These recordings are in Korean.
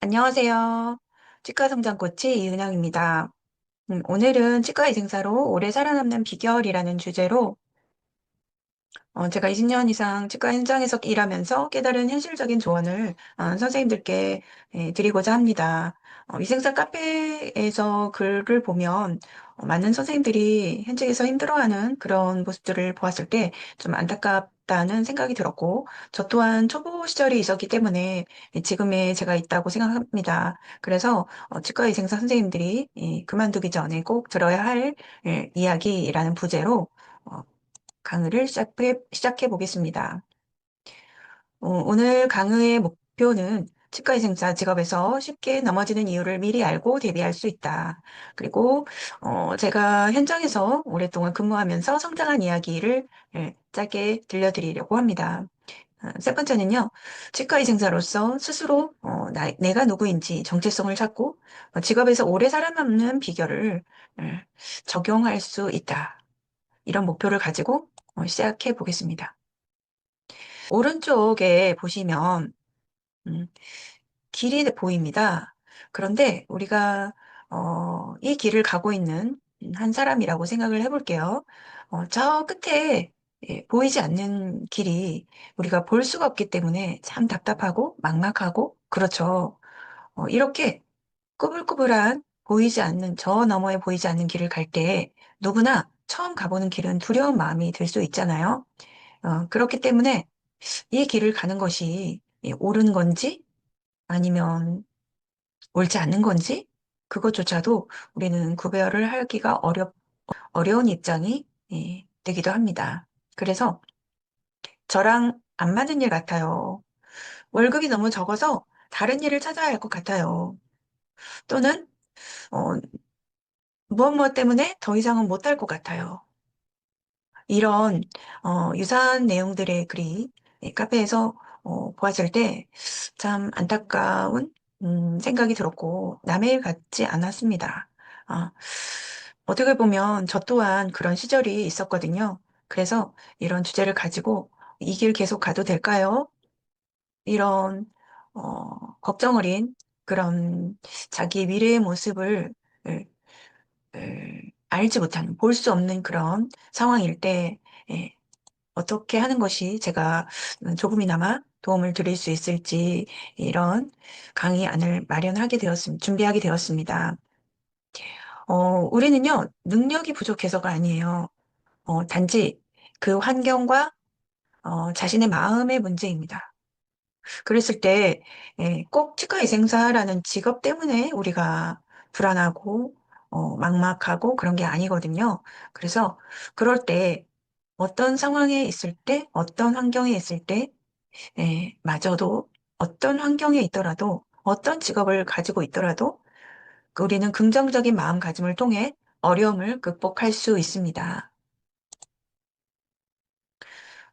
안녕하세요. 치과 성장 코치 이은영입니다. 오늘은 치과 위생사로 오래 살아남는 비결이라는 주제로 제가 20년 이상 치과 현장에서 일하면서 깨달은 현실적인 조언을 선생님들께 드리고자 합니다. 위생사 카페에서 글을 보면 많은 선생님들이 현직에서 힘들어하는 그런 모습들을 보았을 때 좀 안타깝다는 생각이 들었고, 저 또한 초보 시절이 있었기 때문에 지금의 제가 있다고 생각합니다. 그래서 치과 위생사 선생님들이 그만두기 전에 꼭 들어야 할 이야기라는 부제로 어, 강의를 시작해 보겠습니다. 오늘 강의의 목표는 치과의생사 직업에서 쉽게 넘어지는 이유를 미리 알고 대비할 수 있다. 그리고 제가 현장에서 오랫동안 근무하면서 성장한 이야기를 짧게 들려드리려고 합니다. 세 번째는요, 치과의생사로서 스스로 내가 누구인지 정체성을 찾고 직업에서 오래 살아남는 비결을 예, 적용할 수 있다. 이런 목표를 가지고 시작해 보겠습니다. 오른쪽에 보시면 음, 길이 보입니다. 그런데 우리가 이 길을 가고 있는 한 사람이라고 생각을 해볼게요. 저 끝에 보이지 않는 길이 우리가 볼 수가 없기 때문에 참 답답하고 막막하고 그렇죠. 이렇게 꾸불꾸불한 보이지 않는 저 너머에 보이지 않는 길을 갈 때 누구나 처음 가보는 길은 두려운 마음이 들 수 있잖아요. 그렇기 때문에 이 길을 가는 것이 옳은 건지 아니면 옳지 않는 건지 그것조차도 우리는 구별을 하기가 어려운 입장이 되기도 합니다. 그래서 저랑 안 맞는 일 같아요. 월급이 너무 적어서 다른 일을 찾아야 할 것 같아요. 또는 어, 무엇 때문에 더 이상은 못할 것 같아요. 이런 유사한 내용들의 글이 카페에서 보았을 때 참 안타까운 생각이 들었고 남의 일 같지 않았습니다. 아, 어떻게 보면 저 또한 그런 시절이 있었거든요. 그래서 이런 주제를 가지고 이 길 계속 가도 될까요? 이런 걱정 어린 그런 자기 미래의 모습을 알지 못하는, 볼 수 없는 그런 상황일 때, 예, 어떻게 하는 것이 제가 조금이나마 도움을 드릴 수 있을지, 이런 강의안을 준비하게 되었습니다. 우리는요, 능력이 부족해서가 아니에요. 단지 그 환경과 자신의 마음의 문제입니다. 그랬을 때, 꼭 치과의생사라는 직업 때문에 우리가 불안하고, 막막하고 그런 게 아니거든요. 그래서 그럴 때, 어떤 상황에 있을 때, 어떤 환경에 있을 때, 마저도 어떤 환경에 있더라도, 어떤 직업을 가지고 있더라도, 우리는 긍정적인 마음가짐을 통해 어려움을 극복할 수 있습니다.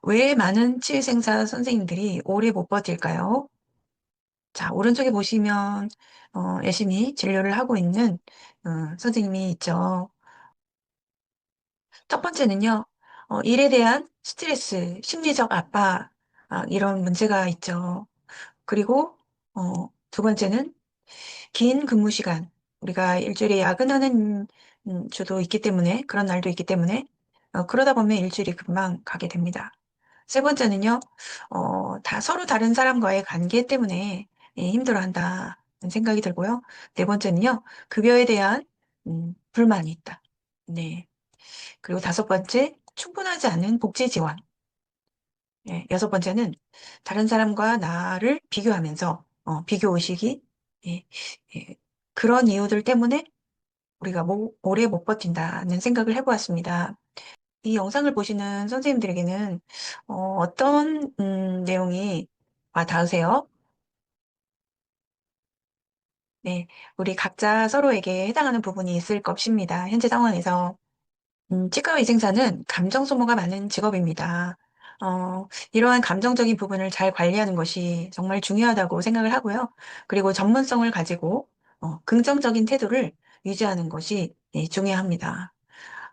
왜 많은 치의생사 선생님들이 오래 못 버틸까요? 자, 오른쪽에 보시면 열심히 진료를 하고 있는 선생님이 있죠. 첫 번째는요, 일에 대한 스트레스, 심리적 압박, 이런 문제가 있죠. 그리고 두 번째는 긴 근무 시간. 우리가 일주일에 야근하는 주도 있기 때문에, 그런 날도 있기 때문에, 그러다 보면 일주일이 금방 가게 됩니다. 세 번째는요, 다 서로 다른 사람과의 관계 때문에 힘들어한다는 생각이 들고요. 네 번째는요, 급여에 대한 불만이 있다. 네. 그리고 다섯 번째, 충분하지 않은 복지 지원. 여섯 번째는 다른 사람과 나를 비교하면서 비교 의식이 예, 예, 그런 이유들 때문에 우리가 오래 못 버틴다는 생각을 해보았습니다. 이 영상을 보시는 선생님들에게는 어떤 내용이 와 닿으세요? 네, 우리 각자 서로에게 해당하는 부분이 있을 것입니다. 현재 상황에서. 치과의생사는 감정 소모가 많은 직업입니다. 이러한 감정적인 부분을 잘 관리하는 것이 정말 중요하다고 생각을 하고요. 그리고 전문성을 가지고 긍정적인 태도를 유지하는 것이 중요합니다.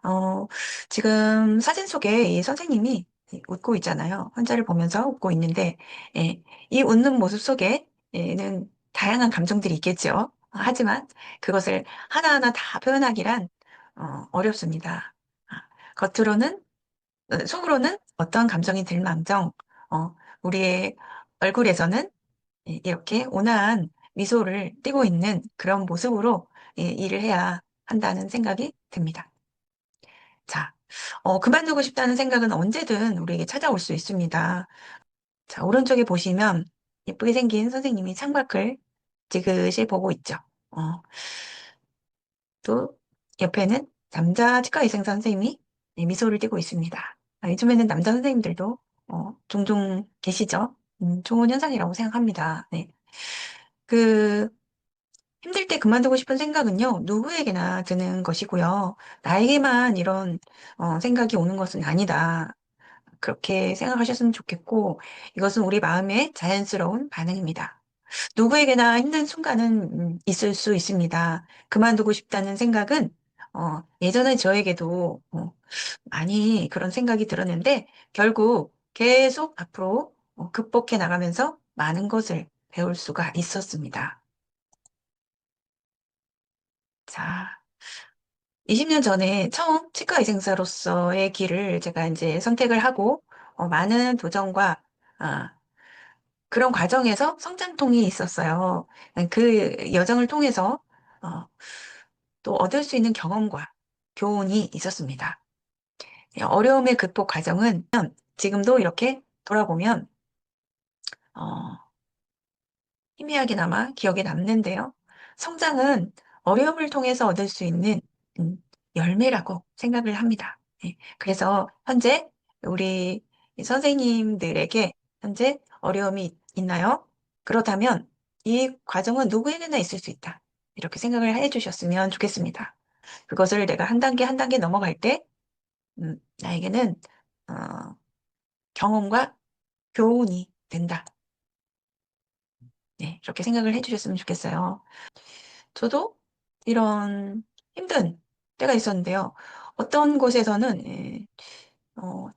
어, 지금 사진 속에 이 선생님이 웃고 있잖아요. 환자를 보면서 웃고 있는데, 이 웃는 모습 속에는 다양한 감정들이 있겠죠. 하지만 그것을 하나하나 다 표현하기란 어렵습니다. 아, 겉으로는, 속으로는 어떤 감정이 들망정, 우리의 얼굴에서는 이렇게 온화한 미소를 띠고 있는 그런 모습으로 일을 해야 한다는 생각이 듭니다. 자, 그만두고 싶다는 생각은 언제든 우리에게 찾아올 수 있습니다. 자, 오른쪽에 보시면 예쁘게 생긴 선생님이 창밖을 지그시 보고 있죠. 어, 또 옆에는 남자 치과의사 선생님이 미소를 띠고 있습니다. 요즘에는 남자 선생님들도 종종 계시죠. 좋은 현상이라고 생각합니다. 네. 그 힘들 때 그만두고 싶은 생각은요, 누구에게나 드는 것이고요. 나에게만 이런 생각이 오는 것은 아니다. 그렇게 생각하셨으면 좋겠고, 이것은 우리 마음의 자연스러운 반응입니다. 누구에게나 힘든 순간은 있을 수 있습니다. 그만두고 싶다는 생각은 예전에 저에게도 많이 그런 생각이 들었는데 결국 계속 앞으로 극복해 나가면서 많은 것을 배울 수가 있었습니다. 자, 20년 전에 처음 치과의생사로서의 길을 제가 이제 선택을 하고 많은 도전과 아, 그런 과정에서 성장통이 있었어요. 그 여정을 통해서 어, 또 얻을 수 있는 경험과 교훈이 있었습니다. 어려움의 극복 과정은 지금도 이렇게 돌아보면 어, 희미하게나마 기억에 남는데요. 성장은 어려움을 통해서 얻을 수 있는 음, 열매라고 생각을 합니다. 그래서 현재 우리 선생님들에게 현재 어려움이 있나요? 그렇다면 이 과정은 누구에게나 있을 수 있다. 이렇게 생각을 해 주셨으면 좋겠습니다. 그것을 내가 한 단계 한 단계 넘어갈 때, 나에게는, 어, 경험과 교훈이 된다. 네, 이렇게 생각을 해 주셨으면 좋겠어요. 저도 이런 힘든 때가 있었는데요. 어떤 곳에서는, 어,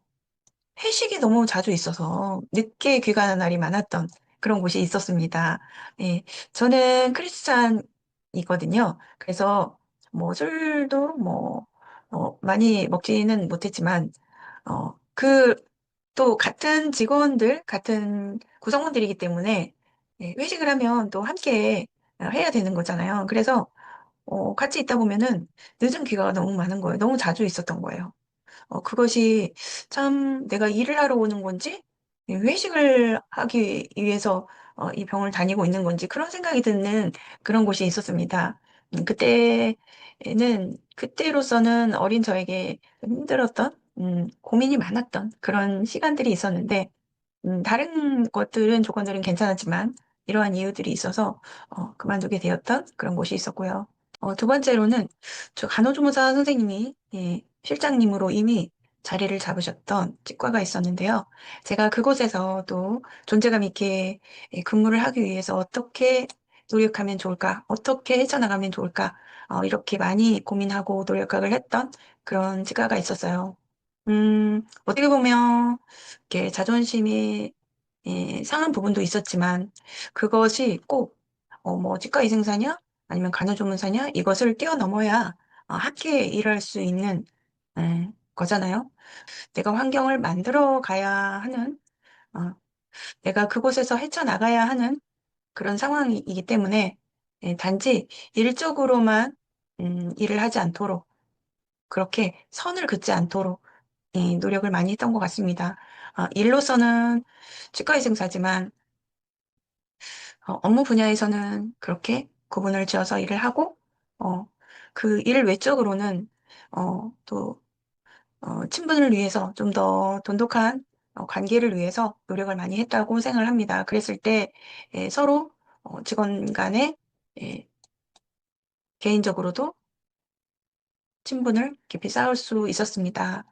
회식이 너무 자주 있어서 늦게 귀가하는 날이 많았던 그런 곳이 있었습니다. 예, 저는 크리스찬이거든요. 그래서 뭐 술도 많이 먹지는 못했지만, 또 같은 직원들, 같은 구성원들이기 때문에 회식을 하면 또 함께 해야 되는 거잖아요. 그래서 같이 있다 보면은 늦은 귀가가 너무 많은 거예요. 너무 자주 있었던 거예요. 그것이 참 내가 일을 하러 오는 건지, 회식을 하기 위해서 이 병을 다니고 있는 건지 그런 생각이 드는 그런 곳이 있었습니다. 그때로서는 어린 저에게 좀 힘들었던, 고민이 많았던 그런 시간들이 있었는데, 다른 것들은, 조건들은 괜찮았지만, 이러한 이유들이 있어서 그만두게 되었던 그런 곳이 있었고요. 두 번째로는 저 간호조무사 선생님이 실장님으로 이미 자리를 잡으셨던 치과가 있었는데요. 제가 그곳에서 또 존재감 있게 근무를 하기 위해서 어떻게 노력하면 좋을까, 어떻게 헤쳐나가면 좋을까, 이렇게 많이 고민하고 노력을 했던 그런 치과가 있었어요. 어떻게 보면 이렇게 자존심이 상한 부분도 있었지만 그것이 꼭 뭐 치과 의생사냐 아니면 간호조무사냐 이것을 뛰어넘어야 함께 일할 수 있는 거잖아요. 내가 환경을 만들어 가야 하는 어, 내가 그곳에서 헤쳐나가야 하는 그런 상황이기 때문에 단지 일적으로만 일을 하지 않도록 그렇게 선을 긋지 않도록 노력을 많이 했던 것 같습니다. 일로서는 치과의생사지만 업무 분야에서는 그렇게 구분을 지어서 일을 하고, 그 일 외적으로는, 또, 친분을 위해서 좀 더 돈독한 관계를 위해서 노력을 많이 했다고 생각을 합니다. 그랬을 때, 서로 직원 간에, 예, 개인적으로도 친분을 깊이 쌓을 수 있었습니다.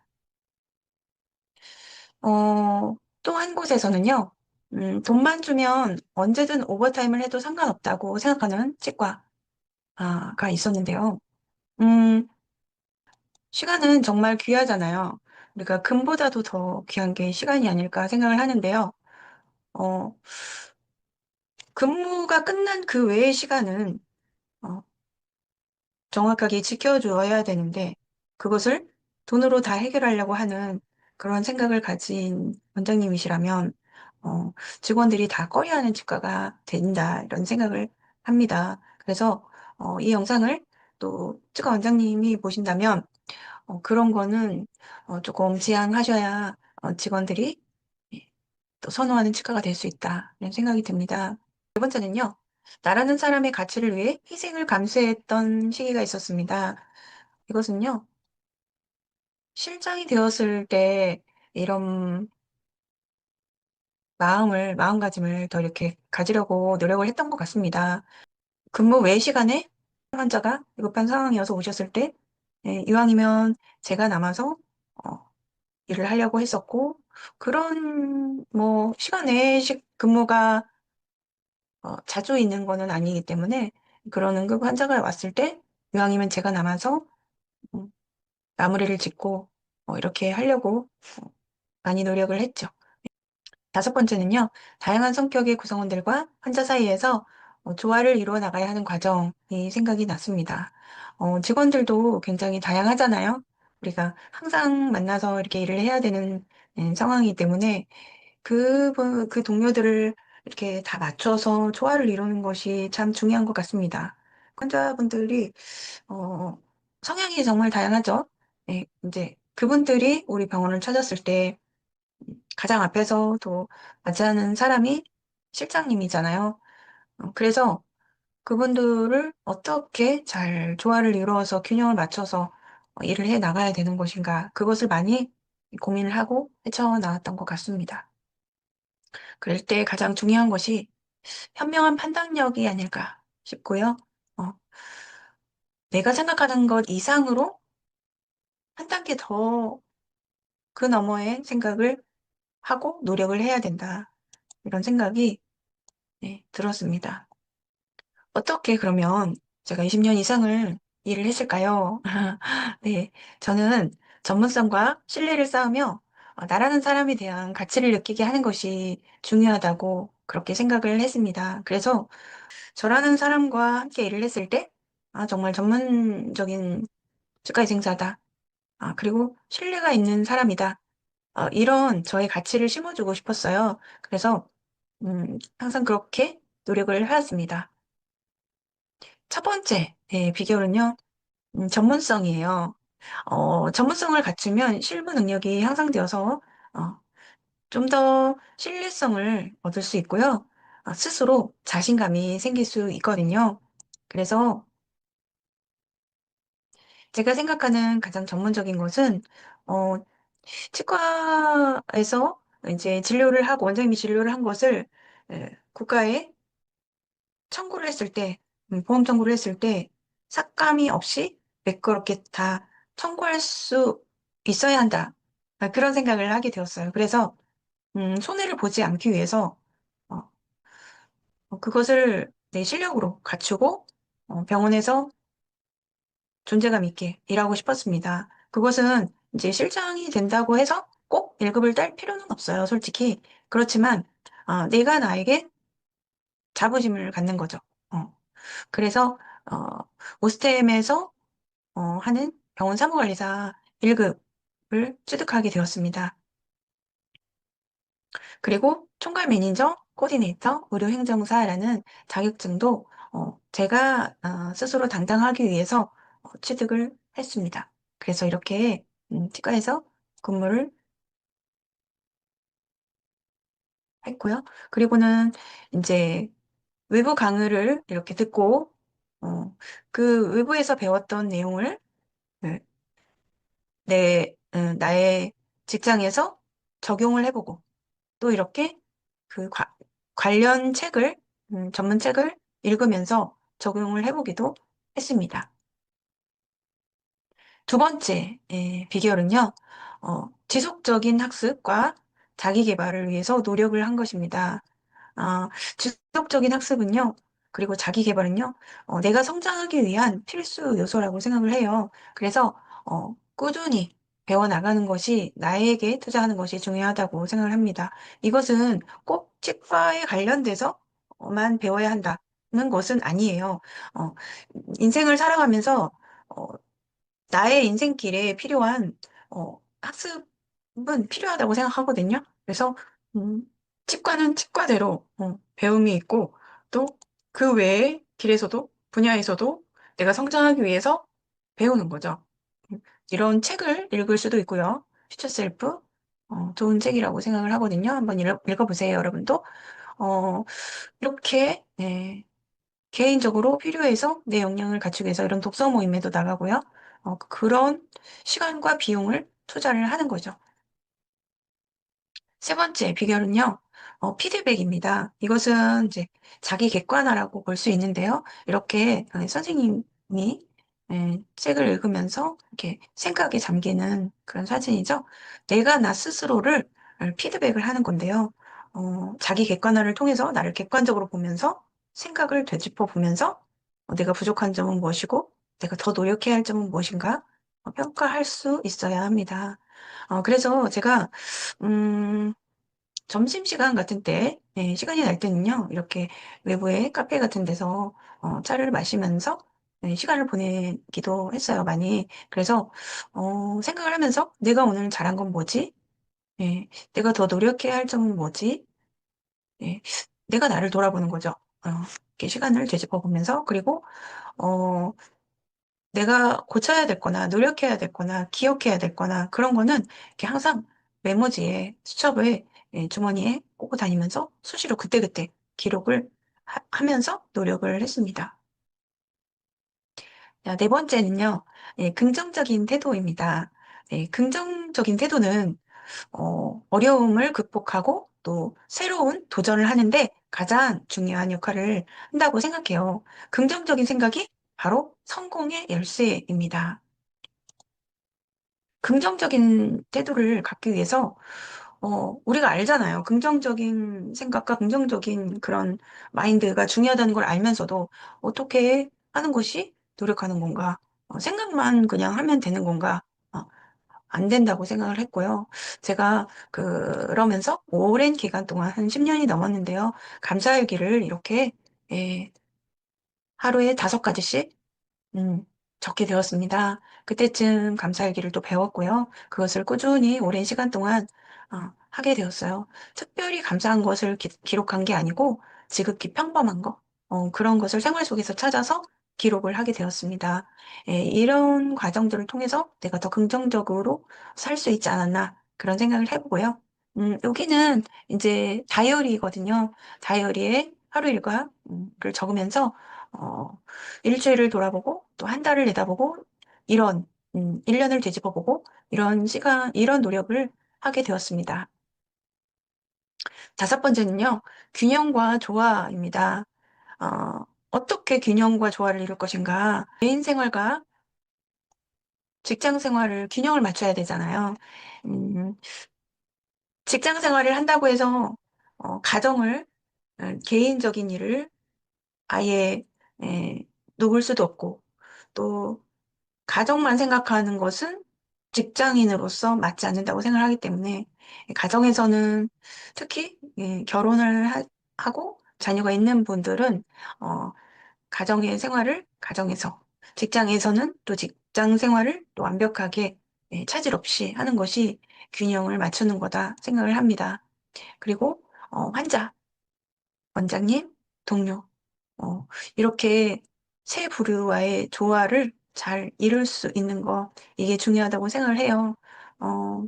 또 한 곳에서는요, 돈만 주면 언제든 오버타임을 해도 상관없다고 생각하는 치과가 있었는데요. 음, 시간은 정말 귀하잖아요. 우리가 금보다도 더 귀한 게 시간이 아닐까 생각을 하는데요. 어, 근무가 끝난 그 외의 시간은 어, 정확하게 지켜줘야 되는데 그것을 돈으로 다 해결하려고 하는 그런 생각을 가진 원장님이시라면 어, 직원들이 다 꺼려하는 직과가 된다 이런 생각을 합니다. 그래서 이 영상을 또 치과 원장님이 보신다면 그런 거는 조금 지양하셔야 직원들이 예, 또 선호하는 치과가 될 수 있다 이런 생각이 듭니다. 두 번째는요. 나라는 사람의 가치를 위해 희생을 감수했던 시기가 있었습니다. 이것은요, 실장이 되었을 때 이런 마음가짐을 더 이렇게 가지려고 노력을 했던 것 같습니다. 근무 외 시간에 환자가 위급한 상황이어서 오셨을 때, 이왕이면 제가 남아서 어, 일을 하려고 했었고, 그런 뭐 시간 외에 근무가 자주 있는 거는 아니기 때문에 그런 응급 환자가 왔을 때 이왕이면 제가 남아서 음, 마무리를 짓고 이렇게 하려고 어, 많이 노력을 했죠. 다섯 번째는요, 다양한 성격의 구성원들과 환자 사이에서 조화를 이루어 나가야 하는 과정이 생각이 났습니다. 직원들도 굉장히 다양하잖아요. 우리가 항상 만나서 이렇게 일을 해야 되는 상황이기 때문에 그 동료들을 이렇게 다 맞춰서 조화를 이루는 것이 참 중요한 것 같습니다. 환자분들이, 성향이 정말 다양하죠. 네, 이제 그분들이 우리 병원을 찾았을 때 가장 앞에서 또 맞이하는 사람이 실장님이잖아요. 그래서 그분들을 어떻게 잘 조화를 이루어서 균형을 맞춰서 일을 해 나가야 되는 것인가. 그것을 많이 고민을 하고 헤쳐나왔던 것 같습니다. 그럴 때 가장 중요한 것이 현명한 판단력이 아닐까 싶고요. 어, 내가 생각하는 것 이상으로 한 단계 더 그 너머의 생각을 하고 노력을 해야 된다. 이런 생각이 들었습니다. 어떻게 그러면 제가 20년 이상을 일을 했을까요? 네, 저는 전문성과 신뢰를 쌓으며 나라는 사람에 대한 가치를 느끼게 하는 것이 중요하다고 그렇게 생각을 했습니다. 그래서 저라는 사람과 함께 일을 했을 때, 정말 전문적인 치과의생사다. 그리고 신뢰가 있는 사람이다. 이런 저의 가치를 심어주고 싶었어요. 그래서, 항상 그렇게 노력을 해왔습니다. 첫 번째, 비결은요, 전문성이에요. 전문성을 갖추면 실무 능력이 향상되어서, 좀 더 신뢰성을 얻을 수 있고요. 스스로 자신감이 생길 수 있거든요. 그래서 제가 생각하는 가장 전문적인 것은, 어, 치과에서 이제 진료를 하고, 원장님이 진료를 한 것을 국가에 청구를 했을 때, 보험 청구를 했을 때, 삭감이 없이 매끄럽게 다 청구할 수 있어야 한다. 그런 생각을 하게 되었어요. 그래서, 손해를 보지 않기 위해서, 어, 그것을 내 실력으로 갖추고, 병원에서 존재감 있게 일하고 싶었습니다. 그것은 이제 실장이 된다고 해서 꼭 1급을 딸 필요는 없어요, 솔직히. 그렇지만, 내가 나에게 자부심을 갖는 거죠. 어. 그래서, 오스템에서 하는 병원 사무관리사 1급을 취득하게 되었습니다. 그리고 총괄 매니저, 코디네이터, 의료행정사라는 자격증도 제가 스스로 당당하기 위해서 취득을 했습니다. 그래서 이렇게 치과에서 근무를 했고요. 그리고는 이제 외부 강의를 이렇게 듣고 어, 그 외부에서 배웠던 내용을 네, 나의 직장에서 적용을 해보고 또 이렇게 그 관련 책을, 전문 책을 읽으면서 적용을 해보기도 했습니다. 두 번째 비결은요, 지속적인 학습과 자기 개발을 위해서 노력을 한 것입니다. 지속적인 학습은요, 그리고 자기 개발은요, 내가 성장하기 위한 필수 요소라고 생각을 해요. 그래서, 꾸준히 배워나가는 것이 나에게 투자하는 것이 중요하다고 생각을 합니다. 이것은 꼭 치과에 관련돼서 만 배워야 한다는 것은 아니에요. 어, 인생을 살아가면서 어, 나의 인생길에 필요한 학습은 필요하다고 생각하거든요. 그래서 음, 치과는 치과대로 배움이 있고 또 그 외의 길에서도 분야에서도 내가 성장하기 위해서 배우는 거죠. 음, 이런 책을 읽을 수도 있고요. 퓨처 셀프 좋은 책이라고 생각을 하거든요. 한번 읽어보세요, 여러분도. 어, 이렇게 네, 개인적으로 필요해서 내 역량을 갖추기 위해서 이런 독서 모임에도 나가고요. 그런 시간과 비용을 투자를 하는 거죠. 세 번째 비결은요, 피드백입니다. 이것은 이제 자기 객관화라고 볼 수 있는데요. 이렇게 선생님이 책을 읽으면서 이렇게 생각에 잠기는 그런 사진이죠. 내가 나 스스로를 피드백을 하는 건데요. 자기 객관화를 통해서 나를 객관적으로 보면서 생각을 되짚어 보면서 내가 부족한 점은 무엇이고 내가 더 노력해야 할 점은 무엇인가 평가할 수 있어야 합니다. 그래서 제가 음, 점심시간 같은 때, 시간이 날 때는요, 이렇게 외부의 카페 같은 데서 차를 마시면서 시간을 보내기도 했어요, 많이. 그래서, 생각을 하면서 내가 오늘 잘한 건 뭐지? 내가 더 노력해야 할 점은 뭐지? 예, 내가 나를 돌아보는 거죠. 이렇게 시간을 되짚어 보면서, 그리고, 어, 내가 고쳐야 될 거나 노력해야 될 거나 기억해야 될 거나 그런 거는 이렇게 항상 메모지에 수첩에 주머니에 꽂고 다니면서 수시로 그때그때 기록을 하면서 노력을 했습니다. 자, 네 번째는요, 긍정적인 태도입니다. 긍정적인 태도는 어려움을 극복하고 또 새로운 도전을 하는데 가장 중요한 역할을 한다고 생각해요. 긍정적인 생각이 바로 성공의 열쇠입니다. 긍정적인 태도를 갖기 위해서, 우리가 알잖아요. 긍정적인 생각과 긍정적인 그런 마인드가 중요하다는 걸 알면서도 어떻게 하는 것이 노력하는 건가? 생각만 그냥 하면 되는 건가? 어, 안 된다고 생각을 했고요. 제가 그러면서 오랜 기간 동안 한 10년이 넘었는데요. 감사일기를 이렇게, 예, 하루에 5가지씩 적게 되었습니다. 그때쯤 감사일기를 또 배웠고요. 그것을 꾸준히 오랜 시간 동안 하게 되었어요. 특별히 감사한 것을 기록한 게 아니고 지극히 평범한 거, 그런 것을 생활 속에서 찾아서 기록을 하게 되었습니다. 이런 과정들을 통해서 내가 더 긍정적으로 살 수 있지 않았나 그런 생각을 해보고요. 여기는 이제 다이어리거든요. 다이어리에 하루 일과를 적으면서 어, 일주일을 돌아보고 또 한 달을 내다보고 이런 1년을 되짚어보고 이런 시간, 이런 노력을 하게 되었습니다. 다섯 번째는요, 균형과 조화입니다. 어떻게 균형과 조화를 이룰 것인가? 개인 생활과 직장 생활을 균형을 맞춰야 되잖아요. 음, 직장 생활을 한다고 해서 가정을 개인적인 일을 아예 놓을 수도 없고 또 가정만 생각하는 것은 직장인으로서 맞지 않는다고 생각하기 때문에 가정에서는 특히 결혼을 하고 자녀가 있는 분들은 어, 가정의 생활을 가정에서 직장에서는 또 직장 생활을 또 완벽하게 차질 없이 하는 것이 균형을 맞추는 거다 생각을 합니다. 그리고 환자, 원장님, 동료 어, 이렇게 세 부류와의 조화를 잘 이룰 수 있는 거, 이게 중요하다고 생각을 해요. 어,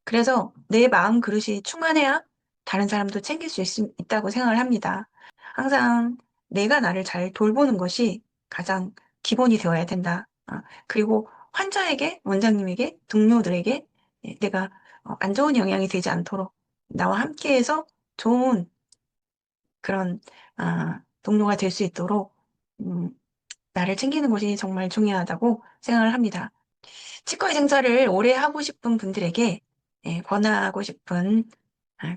그래서 내 마음 그릇이 충만해야 다른 사람도 챙길 수 있다고 생각을 합니다. 항상 내가 나를 잘 돌보는 것이 가장 기본이 되어야 된다. 그리고 환자에게, 원장님에게, 동료들에게 내가 안 좋은 영향이 되지 않도록 나와 함께해서 좋은 그런 동료가 될 수 있도록 음, 나를 챙기는 것이 정말 중요하다고 생각을 합니다. 치과 의생사를 오래 하고 싶은 분들에게 권하고 싶은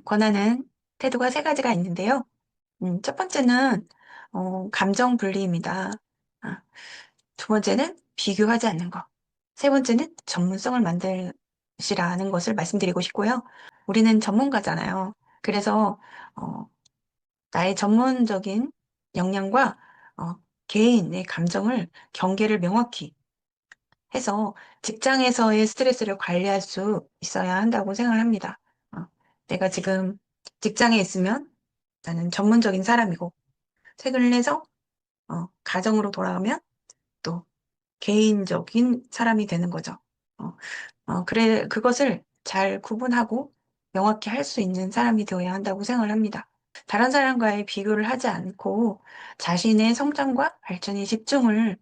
권하는 태도가 세 가지가 있는데요. 첫 번째는 감정 분리입니다. 아, 두 번째는 비교하지 않는 것. 세 번째는 전문성을 만드시라는 것을 말씀드리고 싶고요. 우리는 전문가잖아요. 그래서 나의 전문적인 역량과 어, 개인의 감정을 경계를 명확히 해서 직장에서의 스트레스를 관리할 수 있어야 한다고 생각을 합니다. 어, 내가 지금 직장에 있으면 나는 전문적인 사람이고 퇴근을 해서 가정으로 돌아가면 또 개인적인 사람이 되는 거죠. 어, 그래, 그것을 잘 구분하고 명확히 할 수 있는 사람이 되어야 한다고 생각을 합니다. 다른 사람과의 비교를 하지 않고 자신의 성장과 발전에 집중을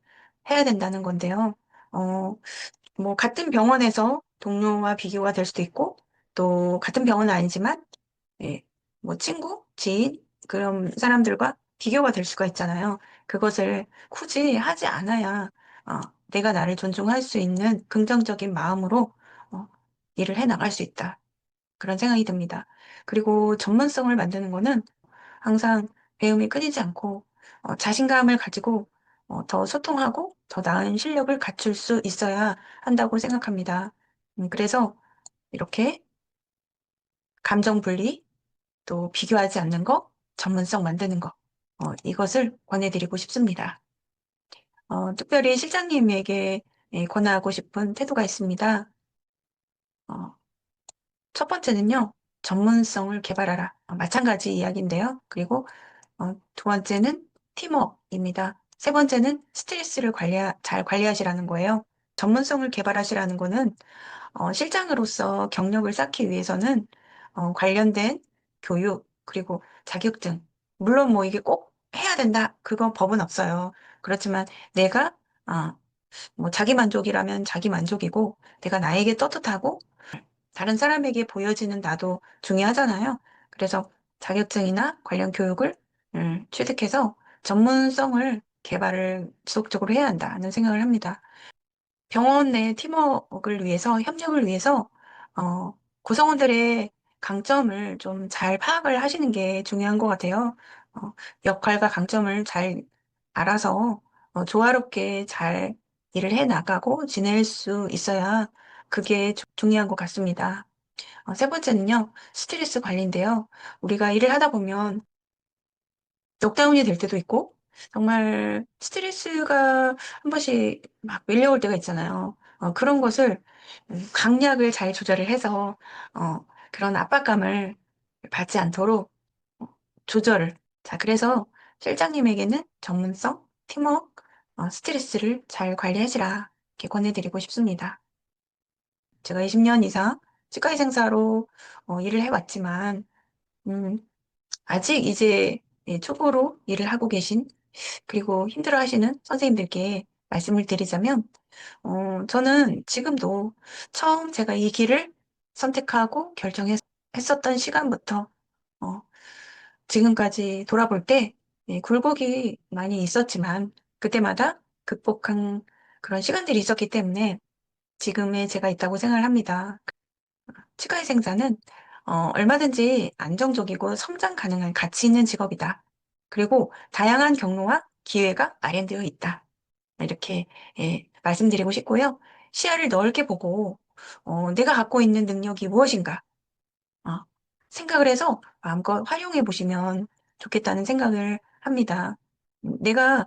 해야 된다는 건데요. 어, 뭐, 같은 병원에서 동료와 비교가 될 수도 있고, 또 같은 병원은 아니지만, 예, 뭐, 친구, 지인, 그런 사람들과 비교가 될 수가 있잖아요. 그것을 굳이 하지 않아야, 어, 내가 나를 존중할 수 있는 긍정적인 마음으로, 어, 일을 해 나갈 수 있다. 그런 생각이 듭니다. 그리고 전문성을 만드는 거는 항상 배움이 끊이지 않고 자신감을 가지고 더 소통하고 더 나은 실력을 갖출 수 있어야 한다고 생각합니다. 그래서 이렇게 감정 분리, 또 비교하지 않는 거, 전문성 만드는 거, 이것을 권해드리고 싶습니다. 특별히 실장님에게 권하고 싶은 태도가 있습니다. 어, 첫 번째는요, 전문성을 개발하라. 마찬가지 이야기인데요. 그리고 두 번째는 팀워크입니다. 세 번째는 스트레스를 잘 관리하시라는 거예요. 전문성을 개발하시라는 거는 실장으로서 경력을 쌓기 위해서는 관련된 교육, 그리고 자격증. 물론 뭐 이게 꼭 해야 된다. 그건 법은 없어요. 그렇지만 내가 뭐 자기 만족이라면 자기 만족이고 내가 나에게 떳떳하고 다른 사람에게 보여지는 나도 중요하잖아요. 그래서 자격증이나 관련 교육을 취득해서 전문성을 개발을 지속적으로 해야 한다는 생각을 합니다. 병원 내 팀워크를 위해서, 협력을 위해서, 구성원들의 강점을 좀 잘 파악을 하시는 게 중요한 것 같아요. 어, 역할과 강점을 잘 알아서 조화롭게 잘 일을 해 나가고 지낼 수 있어야 그게 중요한 것 같습니다. 세 번째는요, 스트레스 관리인데요. 우리가 일을 하다 보면 넉다운이 될 때도 있고, 정말 스트레스가 한 번씩 막 밀려올 때가 있잖아요. 그런 것을 강약을 잘 조절을 해서, 그런 압박감을 받지 않도록 어, 조절을. 자, 그래서 실장님에게는 전문성, 팀워크, 스트레스를 잘 관리하시라. 이렇게 권해드리고 싶습니다. 제가 20년 이상 치과의생사로 일을 해왔지만, 음, 아직 이제 초보로 일을 하고 계신 그리고 힘들어 하시는 선생님들께 말씀을 드리자면, 저는 지금도 처음 제가 이 길을 선택하고 결정했었던 시간부터, 어, 지금까지 돌아볼 때, 굴곡이 많이 있었지만, 그때마다 극복한 그런 시간들이 있었기 때문에 지금의 제가 있다고 생각을 합니다. 치과의 생사는 얼마든지 안정적이고 성장 가능한 가치 있는 직업이다. 그리고 다양한 경로와 기회가 마련되어 있다. 이렇게 말씀드리고 싶고요. 시야를 넓게 보고 내가 갖고 있는 능력이 무엇인가 어, 생각을 해서 마음껏 활용해 보시면 좋겠다는 생각을 합니다. 내가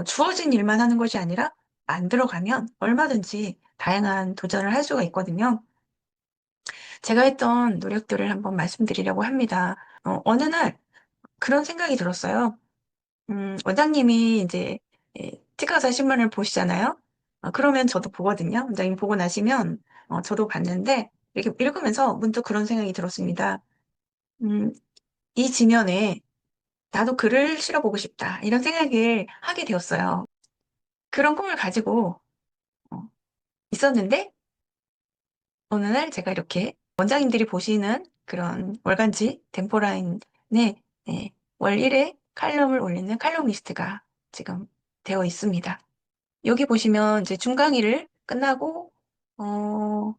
주어진 일만 하는 것이 아니라 만들어가면 얼마든지 다양한 도전을 할 수가 있거든요. 제가 했던 노력들을 한번 말씀드리려고 합니다. 어느 날 그런 생각이 들었어요. 원장님이 이제 치과의사 신문을 보시잖아요. 그러면 저도 보거든요. 원장님 보고 나시면 저도 봤는데 이렇게 읽으면서 문득 그런 생각이 들었습니다. 음, 이 지면에 나도 글을 실어보고 싶다. 이런 생각을 하게 되었어요. 그런 꿈을 가지고 어, 있었는데 어느 날 제가 이렇게 원장님들이 보시는 그런 월간지 템포라인에 월 1회 칼럼을 올리는 칼럼니스트가 지금 되어 있습니다. 여기 보시면 이제 중강의를 끝나고 어,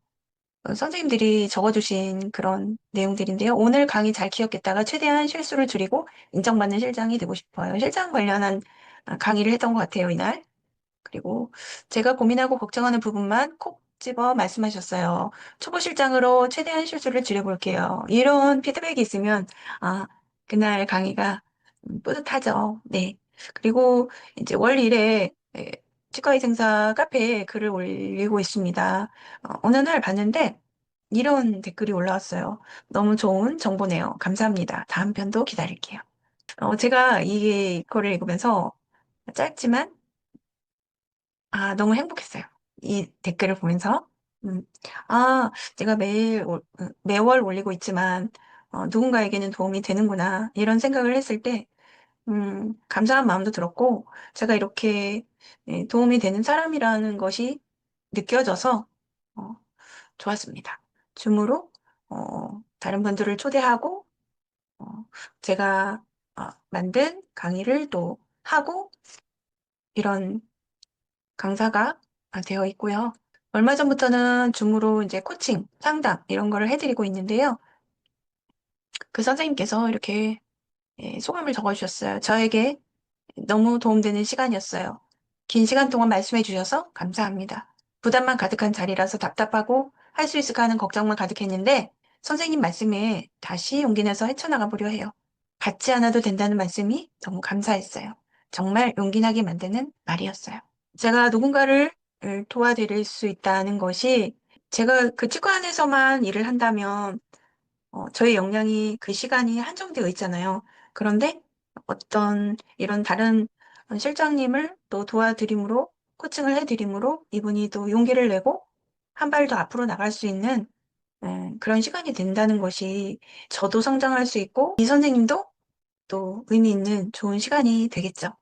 선생님들이 적어주신 그런 내용들인데요. 오늘 강의 잘 기억했다가 최대한 실수를 줄이고 인정받는 실장이 되고 싶어요. 실장 관련한 강의를 했던 것 같아요, 이날. 그리고 제가 고민하고 걱정하는 부분만 콕 집어 말씀하셨어요. 초보 실장으로 최대한 실수를 줄여볼게요. 이런 피드백이 있으면, 아, 그날 강의가 뿌듯하죠. 네. 그리고 이제 월 1회 치과의생사 카페에 글을 올리고 있습니다. 어느 날 봤는데 이런 댓글이 올라왔어요. 너무 좋은 정보네요. 감사합니다. 다음 편도 기다릴게요. 제가 이거를 읽으면서 짧지만 너무 행복했어요. 이 댓글을 보면서. 음, 제가 매월 올리고 있지만 누군가에게는 도움이 되는구나 이런 생각을 했을 때 감사한 마음도 들었고, 제가 이렇게 도움이 되는 사람이라는 것이 느껴져서, 어, 좋았습니다. 줌으로, 다른 분들을 초대하고, 어, 제가 만든 강의를 또 하고, 이런 강사가 되어 있고요. 얼마 전부터는 줌으로 이제 코칭, 상담, 이런 거를 해드리고 있는데요. 그 선생님께서 이렇게 소감을 적어주셨어요. 저에게 너무 도움되는 시간이었어요. 긴 시간 동안 말씀해 주셔서 감사합니다. 부담만 가득한 자리라서 답답하고 할 수 있을까 하는 걱정만 가득했는데 선생님 말씀에 다시 용기 내서 헤쳐나가 보려 해요. 받지 않아도 된다는 말씀이 너무 감사했어요. 정말 용기 나게 만드는 말이었어요. 제가 누군가를 도와드릴 수 있다는 것이 제가 그 치과 안에서만 일을 한다면 저희 역량이 그 시간이 한정되어 있잖아요. 그런데 어떤 이런 다른 실장님을 또 도와드림으로, 코칭을 해드림으로 이분이 또 용기를 내고 한 발 더 앞으로 나갈 수 있는 그런 시간이 된다는 것이 저도 성장할 수 있고 이 선생님도 또 의미 있는 좋은 시간이 되겠죠.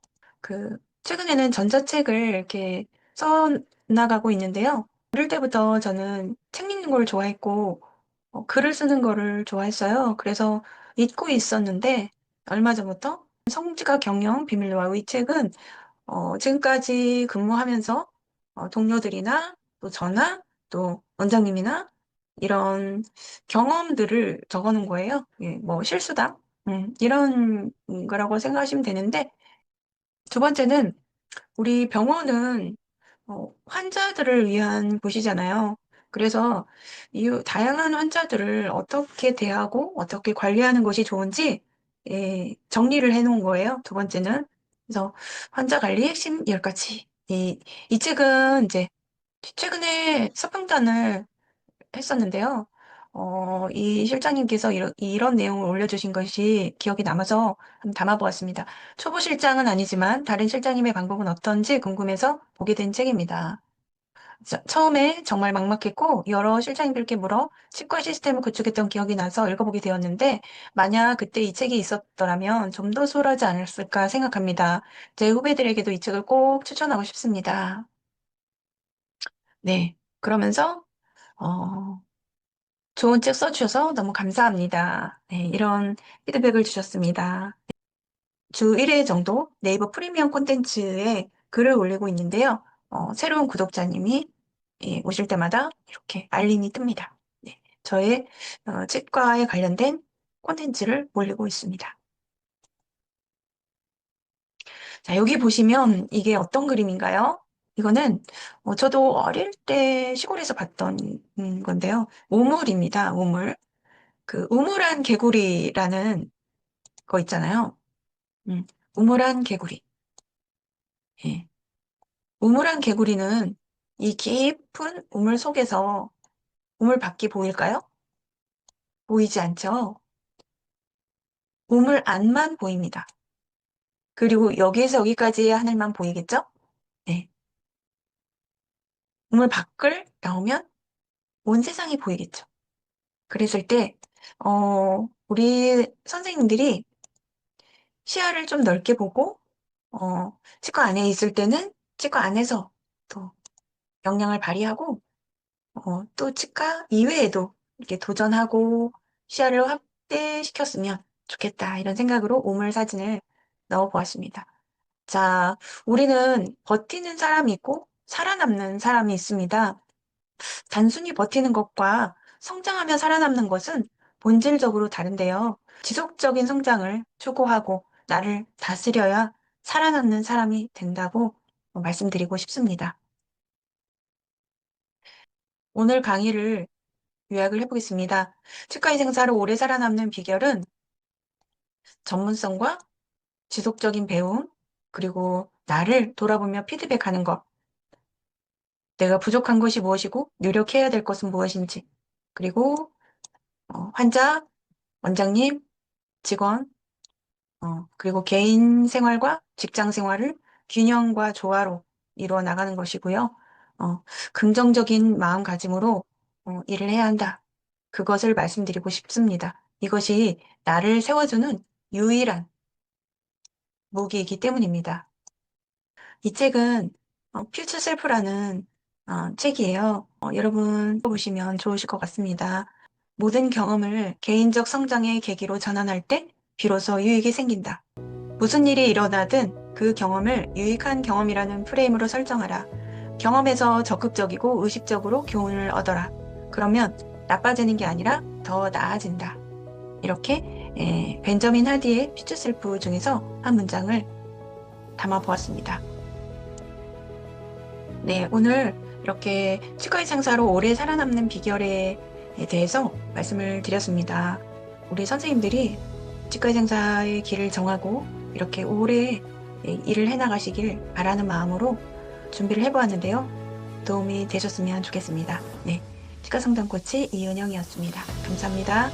최근에는 전자책을 이렇게 써 나가고 있는데요. 어릴 때부터 저는 책 읽는 걸 좋아했고, 글을 쓰는 거를 좋아했어요. 그래서 읽고 있었는데, 얼마 전부터 성지가 경영 비밀로와 이 책은, 지금까지 근무하면서, 동료들이나 또 저나 또 원장님이나 이런 경험들을 적어 놓은 거예요. 예, 뭐 실수담, 이런 거라고 생각하시면 되는데, 두 번째는 우리 병원은 환자들을 위한 곳이잖아요. 그래서 이 다양한 환자들을 어떻게 대하고 어떻게 관리하는 것이 좋은지 정리를 해놓은 거예요. 두 번째는. 그래서 환자 관리 핵심 10가지. 이 책은 이제 최근에 서평단을 했었는데요. 이 실장님께서 이런 내용을 올려주신 것이 기억에 남아서 한번 담아보았습니다. 초보 실장은 아니지만 다른 실장님의 방법은 어떤지 궁금해서 보게 된 책입니다. 처음에 정말 막막했고 여러 실장님들께 물어 치과 시스템을 구축했던 기억이 나서 읽어보게 되었는데 만약 그때 이 책이 있었더라면 좀 더 수월하지 않았을까 생각합니다. 제 후배들에게도 이 책을 꼭 추천하고 싶습니다. 네. 그러면서 어, 좋은 책 써주셔서 너무 감사합니다. 네, 이런 피드백을 주셨습니다. 주 1회 정도 네이버 프리미엄 콘텐츠에 글을 올리고 있는데요. 새로운 구독자님이 오실 때마다 이렇게 알림이 뜹니다. 네, 저의 치과에 관련된 콘텐츠를 올리고 있습니다. 자, 여기 보시면 이게 어떤 그림인가요? 이거는 저도 어릴 때 시골에서 봤던 건데요. 우물입니다. 우물. 그 우물안 개구리라는 거 있잖아요. 음, 우물안 개구리. 예. 우물안 개구리는 이 깊은 우물 속에서 우물 밖이 보일까요? 보이지 않죠? 우물 안만 보입니다. 그리고 여기에서 여기까지의 하늘만 보이겠죠? 네. 우물 밖을 나오면 온 세상이 보이겠죠. 그랬을 때, 우리 선생님들이 시야를 좀 넓게 보고, 치과 안에 있을 때는 치과 안에서 또 역량을 발휘하고, 또 치과 이외에도 이렇게 도전하고 시야를 확대시켰으면 좋겠다. 이런 생각으로 오물 사진을 넣어 보았습니다. 자, 우리는 버티는 사람이 있고 살아남는 사람이 있습니다. 단순히 버티는 것과 성장하며 살아남는 것은 본질적으로 다른데요. 지속적인 성장을 추구하고 나를 다스려야 살아남는 사람이 된다고 말씀드리고 싶습니다. 오늘 강의를 요약을 해보겠습니다. 치과 의생사로 오래 살아남는 비결은 전문성과 지속적인 배움, 그리고 나를 돌아보며 피드백하는 것, 내가 부족한 것이 무엇이고 노력해야 될 것은 무엇인지, 그리고 환자, 원장님, 직원, 그리고 개인 생활과 직장 생활을 균형과 조화로 이루어 나가는 것이고요. 긍정적인 마음가짐으로 일을 해야 한다. 그것을 말씀드리고 싶습니다. 이것이 나를 세워주는 유일한 무기이기 때문입니다. 이 책은 퓨처 셀프라는 책이에요. 여러분 보시면 좋으실 것 같습니다. 모든 경험을 개인적 성장의 계기로 전환할 때 비로소 유익이 생긴다. 무슨 일이 일어나든 그 경험을 유익한 경험이라는 프레임으로 설정하라. 경험에서 적극적이고 의식적으로 교훈을 얻어라. 그러면 나빠지는 게 아니라 더 나아진다. 이렇게 벤저민 하디의 퓨처 셀프 중에서 한 문장을 담아 보았습니다. 네, 오늘 이렇게 치과의 상사로 오래 살아남는 비결에 대해서 말씀을 드렸습니다. 우리 선생님들이 치과의 상사의 길을 정하고 이렇게 오래 일을 해나가시길 바라는 마음으로 준비를 해보았는데요. 도움이 되셨으면 좋겠습니다. 네, 치과 상담 코치 이은영이었습니다. 감사합니다.